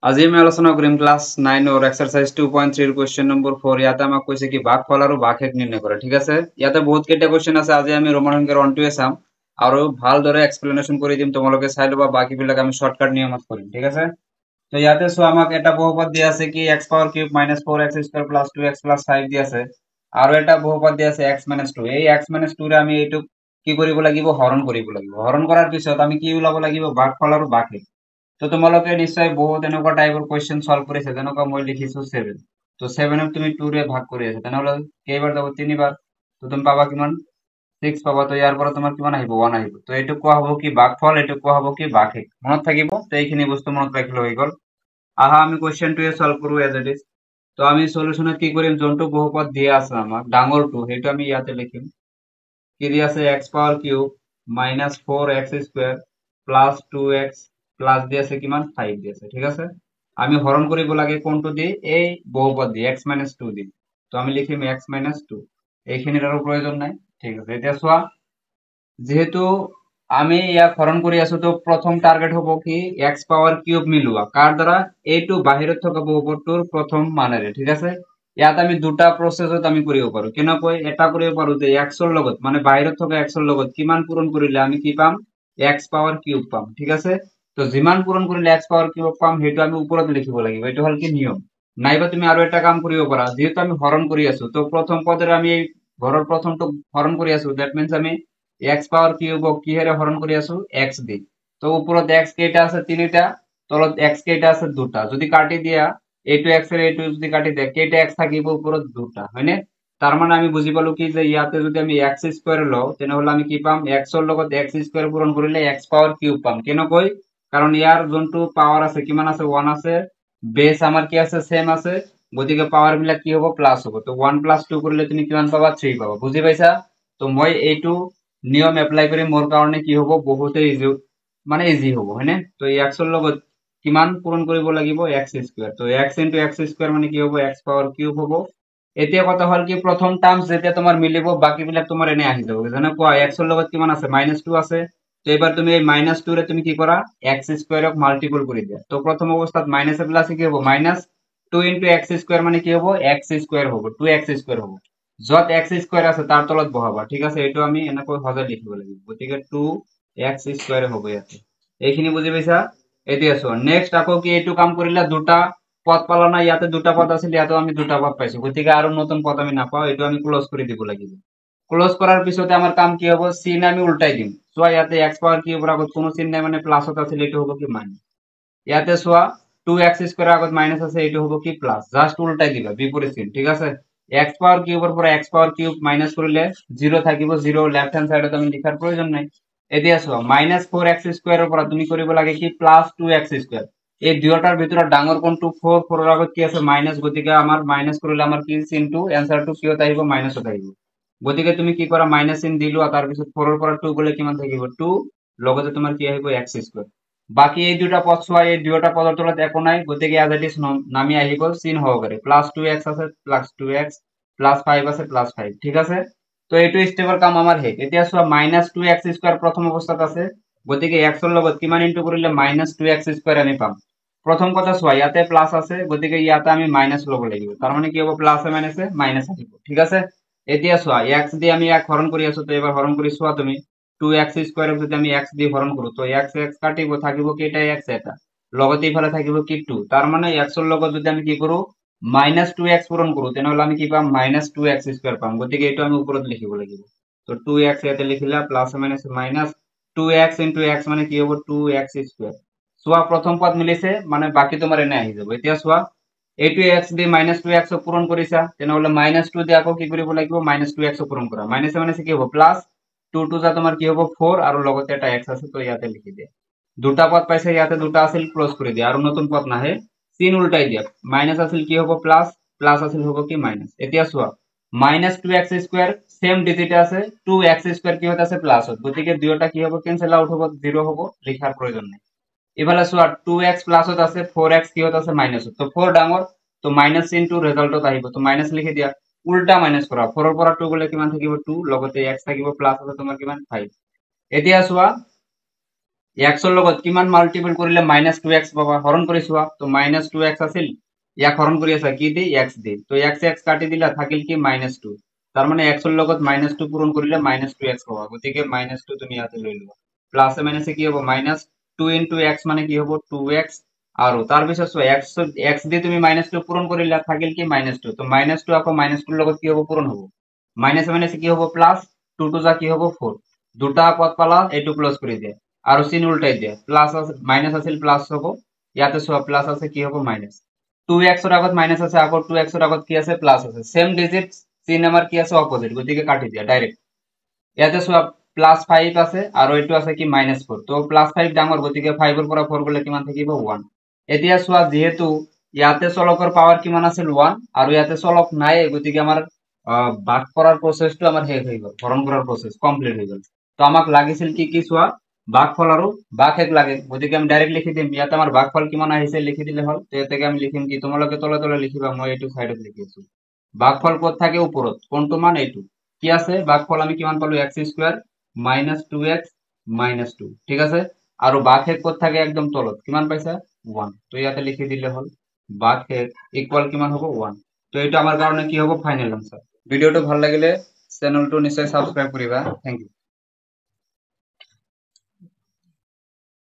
আজি আমি আলোচনা কৰিম ক্লাছ 9 ৰ এক্সাৰসাইজ 2.3 ৰ কোৱেশ্চন নম্বৰ 4 ইয়াতে আমাক কৈছে কি ভাগফল আৰু ভাগশেষ নিৰ্ণয় কৰা ঠিক আছে ইয়াতে বহুত কেইটা কোৱেশ্চন আছে আজি আমি ৰোমান সংখ্যাৰ 1 টোৱে চাম আৰু ভালদৰে এক্সপ্লেনেশ্যন কৰি দিম তোমালোকে চাই লবা বাকিবিলাক আমি শৰ্টকাট নিয়মত কৰিম ঠিক আছে তো ইয়াতে সো আমাক এটা বহুপদ দিয়া আছে কি x power cube -4x² + 2x + 5 দিয়া আছে আৰু এটা বহুপদ দিয়া আছে x - 2 এই x - 2 ৰে আমি এইটো কি কৰিব লাগিব হৰণ কৰিব লাগিব হৰণ কৰাৰ পিছত আমি কি ওলাব লাগিব ভাগফল আৰু ভাগশেষ তো তোমালোকে নিশ্চয় বহুত এনেকুৱা টাইপৰ কোৱেশ্চন সলভ কৰিছে যেনেকুৱা মই লিখিছো 7 তো 7 ক তুমি 2 ৰে ভাগ কৰি আছে তেনেহলে কেইবাৰ যাব তিনিবাৰ তো তুমি পাবা কিমান 6 পাবা তো ইয়াৰ পৰা তোমাৰ কিমান আহিব 1 আহিব তো এইটো কোৱা হ'ব কি ভাগফল এইটো কোৱা হ'ব কি ভাগশেষ মনত থাকিব তো এইখিনি বস্তু মনত ৰাখিলে হৈ গল আহা আমি কোৱেশ্চনটোৱে সলভ কৰো এজ ইট ইজ তো আমি সলিউশনত কি কৰিম যোনটো বহুপদ দিয়া আছে আমাক ডাঙৰটো সেইটো আমি ইয়াতে লিখিম কি দিয়া আছে x power cube -4x² + 2x plus দিয়ে আছে কিমান 5 দিয়ে আছে ঠিক আছে আমি হরণ কৰিব লাগে কোনটো দি এই বহুপদ দি x - 2 দি তো আমি লিখিম x - 2 এইখিনিৰ আৰু প্ৰয়োজন নাই ঠিক আছে এতিয়া চোৱা যেহেতু আমি ইয়াক হৰণ কৰি আছো তো প্ৰথম টাৰ্গেট হ'ব কি x পাওয়াৰ কিউব মিলোৱা কাৰ দ্বাৰা এইটো বাহিৰত থকা বহুপদটোৰ প্ৰথম মানেৰে ঠিক আছে ইয়াত আমি দুটা প্ৰসেসত আমি কৰিব পাৰো কেনেকৈ এটা কৰিব পাৰো যে x ৰ লগত মানে বাহিৰত থকা x ৰ লগত কিমান পূৰণ কৰিলে আমি কি পাম x পাওয়াৰ কিউব পাম ঠিক আছে তো যিমান পূৰণ কৰিলে x পাওয়াৰ কিউব পাম হেতু আমি ওপৰত লিখিব লাগিব এটো হল কি নিয়ম নাইবা তুমি আৰু এটা কাম কৰিব পাৰা যেহেতু আমি হৰণ কৰি আছো তো প্ৰথম পদৰে আমি এই ঘৰৰ প্ৰথমটো হৰণ কৰি আছো দ্যাট মিন্স আমি x পাওয়াৰ কিউব কিহেৰে হৰণ কৰি আছো x দি তো ওপৰত x কেইটা আছে তিনিটা তলত x কেইটা আছে দুটা যদি কাটি দিয়া এইটো x এর এইটো যদি কাটি দিয়া কেইটা x থাকিব ওপৰত দুটা হয়নে তার মানে আমি বুজি পালো কি যে ইয়াতে যদি আমি x স্কয়ার লও তেনেহলে আমি কি পাম x ৰ লগত x স্কয়াৰ পূৰণ কৰিলে x পাওয়ার কিউব পাম কেনকৈ কারণ ইয়ার যোনটো পাওয়ার আছে কিমান আছে 1 আছে বেস আমার কি আছে সেম আছে গতিকে পাওয়ার বিলাক কি হ'ব প্লাস হ'ব তো 1 + 2 কৰিলে তুমি কিমান পাবা 3 পাবা বুজি পাইছা তো মই এইটো নিয়ম এপ্লাই কৰি মোৰ কাৰণে কি হ'ব বহুতে ইজি মানে ইজি হ'ব হয়নে তো এই x ৰ লগত কিমান পূৰণ কৰিব লাগিব x² তো x * x² মানে কি হ'ব x পাওয়ার কিউব হ'ব এতিয়া কথা হল কি প্ৰথম টাৰ্মস যেতিয়া তোমাৰ মিলিব বাকি বিলাক তোমাৰ এনে আহি যাব যেনে কোৱা x ৰ লগত কিমান আছে -2 আছে তো এবাৰ তুমি এই -2 ৰে তুমি কি কৰা x² ক মাল্টিপল কৰি দিয়া তো প্ৰথম অৱস্থাত মাইনাস এ প্লাস কি হ'ব -2 * x² মানে কি হ'ব x² হ'ব 2x² হ'ব যত x² আছে তাৰ তলত বহাবা ঠিক আছে এইটো আমি এনেকৈ সজাই লিখিব লাগিব গতিকে 2x² হ'ব ইয়াতে এইখিনি বুজি পাইছা এতিয়া চোৱা নেক্সট আকৌ কি এইটো কাম কৰিলা দুটা পদ পালা না ইয়াতে দুটা পদ আছিল ইয়াতে আমি দুটা পদ পাইছো গতিকে আৰু নতুন পদ আমি নাপাও এইটো আমি ক্লোজ কৰি দিব লাগিব ক্লোজ কৰাৰ পিছতে আমাৰ কাম কি হ'ব চিন আমি উল্টাই দিম চোৱা ইয়াতে x পাওয়াৰ কিউবৰ আগত কোনো চিন নাই মানে প্লাসত আছিল এইটো হ'ব কি মাইনাস ইয়াতে চোৱা 2x² আগত মাইনাস আছে এইটো হ'ব কি প্লাস জাস্ট উল্টাই দিবা বিপরীত চিন ঠিক আছে x পাওয়ার কিউবৰ পৰা x পাওয়াৰ কিউব মাইনাস কৰিলে 0 থাকিব 0 লেফট হ্যান্ড সাইডত আমি লিখাৰ প্ৰয়োজন নাই এতিয়া চোৱা -4x² ৰ পৰা তুমি কৰিব লাগে কি +2x² এই দুয়োটাৰ ভিতৰত ডাঙৰ কোনটো 4 4 ৰ আগত কি আছে মাইনাস গতিকে আমাৰ মাইনাস কৰিলে আমাৰ কি চিনটো এনসাৰটো কিয়ত আহিব মাইনাসত আহিব গতিকে তুমি কি কৰা মাইনাস চিন দিলো আৰু তাৰ পিছত 4 ৰ পৰা 2 গলে কিমান থাকিব 2 লগতে তোমাৰ কি আহিব x² বাকি এই দুটা পদ চোৱা এই দুটা পদৰ তলত একো নাই গতিকে এজ ইট ইজ নামি আহিব চিন সহকাৰে +2x আছে +2x +5 আছে +5 ঠিক আছে তো এইটো স্টেপৰ কাম আমাৰ হে এতিয়া চোৱা -2x² প্ৰথম অৱস্থাত আছে গতিকে x ৰ লগত কিমান ইনটু কৰিলে -2x² আমি পাম প্ৰথম কথা চোৱা ইয়াতে প্লাস আছে গতিকে ইয়াতে আমি মাইনাস লব লাগিব তাৰ মানে কি হ'ব প্লাসে মাইনাসে মাইনাস আহিব ঠিক আছে এতিয়া চোৱা x দি আমি ইয়াক হৰণ কৰি আছো তো এবাৰ হৰণ কৰি চোৱা তুমি 2x² ক যদি আমি x দি হৰণ কৰো তো x x কাটিব থাকিব কেইটা x এটা লগতে ইফালে থাকিব কি 2 তাৰ মানে x ৰ লগত যদি আমি কি কৰো -2x পূৰণ কৰো তেনেহলে আমি কি পাম -2x² পাম গতিকে এইটো আমি ওপৰত লিখিব লাগিব তো 2x ইয়াতে লিখিলা plus minus minus 2x * x মানে কি হ'ব 2x² চোৱা প্ৰথম পদ মিলিছে মানে বাকি তোমাৰ এনে আহি যাব এতিয়া চোৱা এইটো x দি -2x পূৰণ কৰিছা তেনেহলে -2 দি আকৌ কি কৰিব লাগিব -2x পূৰণ কৰা মাইনাসে মানে কি হ'ব প্লাস 2 2 যা তোমাৰ কি হ'ব 4 আৰু লগতে এটা x আছে তো ইয়াতে লিখি দিয়া দুটা পদ পাইছে ইয়াতে দুটা আছিল ক্লোজ কৰি দিয়া আৰু নতুন পদ নাহে চিন উল্টাই দিয়া মাইনাস আছিল কি হ'ব প্লাস প্লাস আছিল হ'ব কি মাইনাস এতিয়া চোৱা -2x² সেম ডিজিটে আছে 2x² কি হতে আছে প্লাসত গতিকে দুয়োটা কি হ'ব ক্যান্সেল আউট হ'ব 0 হ'ব লিখাৰ প্ৰয়োজন নাই এফালে চোৱা 2x প্লাসত আছে 4x কি হতে আছে মাইনাসত তো 4 ডাঙৰ তো মাইনাস চিনটো ৰিজাল্টত আহিব তো মাইনাস লিখি দিয়া উল্টা মাইনাস কৰা 4 ৰ পৰা 2 গলে কিমান থাকিব 2 লগতে x থাকিব প্লাস আছে তোমাৰ কিমান 5 এতিয়া চোৱা x ৰ লগত কিমান মাল্টিপল কৰিলে -2x পাবা হৰণ কৰি চোৱা তো -2x আছিল ইয়াক হৰণ কৰি আছা কি দি x দি তো x x কাটি দিলা থাকিল কি -2 তার মানে x ৰ লগত -2 পূৰণ কৰিলে -2x পাবা গতিকে -2 তুমি ইয়াতে লৈ লবা প্লাসে মাইনাসে কি হ'ব -2 ইনটু x মানে কি হ'ব 2x আৰু তাৰ পিছত চোৱা x দি তুমি -2 পূৰণ কৰিলা থাকিল কি -2 তো -2 আকৌ -2 ৰ লগত কি হ'ব পূরণ হ'ব মাইনাসে মাইনাসে কি হ'ব প্লাস 2 টু যা কি হ'ব 4 দুটা পদ পালা এইটো ক্লোজ কৰি দিয়া আৰু চিন উল্টাই দিয়া প্লাস মাইনাস আছিল প্লাস হ'ব ইয়াতে চোৱা প্লাস আছে কি হ'ব মাইনাস 2x ৰ আগত মাইনাস আছে আকৌ 2x ৰ আগত কি আছে প্লাস আছে সেম ডিজিট চিন আমাৰ কি আছে অপোজিট গতিকে কাটি দিয়া ডাইৰেক্ট ইয়াতে চোৱা +5 আছে আৰু এইটো আছে কি -4 তো +5 ডাঙৰ গতিকে 5 ৰ পৰা 4 গলে কিমান থাকিব 1 এতিয়া চোৱা যেহেতু ইয়াতে চলকৰ পাৱাৰ কিমান আছিল 1 আৰু ইয়াতে চলক নাই গতিকে আমাৰ ভাগ কৰাৰ প্ৰসেসটো আমাৰ শেষ হৈ গ'ল হৰণ কৰাৰ প্ৰসেস কমপ্লিট হৈ গ'ল তো আমাক লাগিছিল কি কি চোৱা ভাগফল আৰু ভাগশেষ লাগে গতিকে আমি ডাইৰেক্ট লিখি দিম ইয়াতে আমাৰ ভাগফল কিমান আহিছে লিখি দিলে হল তো এতে আমি লিখিম কি তোমালোকে তলে তলে লিখিবা মই এইটো সাইডত লিখি আছো ভাগফল ক'ত থাকে ওপৰত কোনটো মান এইটো কি আছে ভাগফল আমি কিমান পালো x স্কয়ার -2x -2 ঠিক আছে আৰু ভাগশেষ ক'ত থাকে একদম তলত কিমান পাইছা 1 তো ইয়াতে লিখি দিলে হল ভাগশেষ ইকুয়াল কিমান হ'ব 1 তো এটা আমাৰ কাৰণে কি হ'ব ফাইনাল আনসাৰ ভিডিওটো ভাল লাগিলে চেনেলটো নিশ্চয় সাবস্ক্ৰাইব কৰিবা থ্যাংক ইউ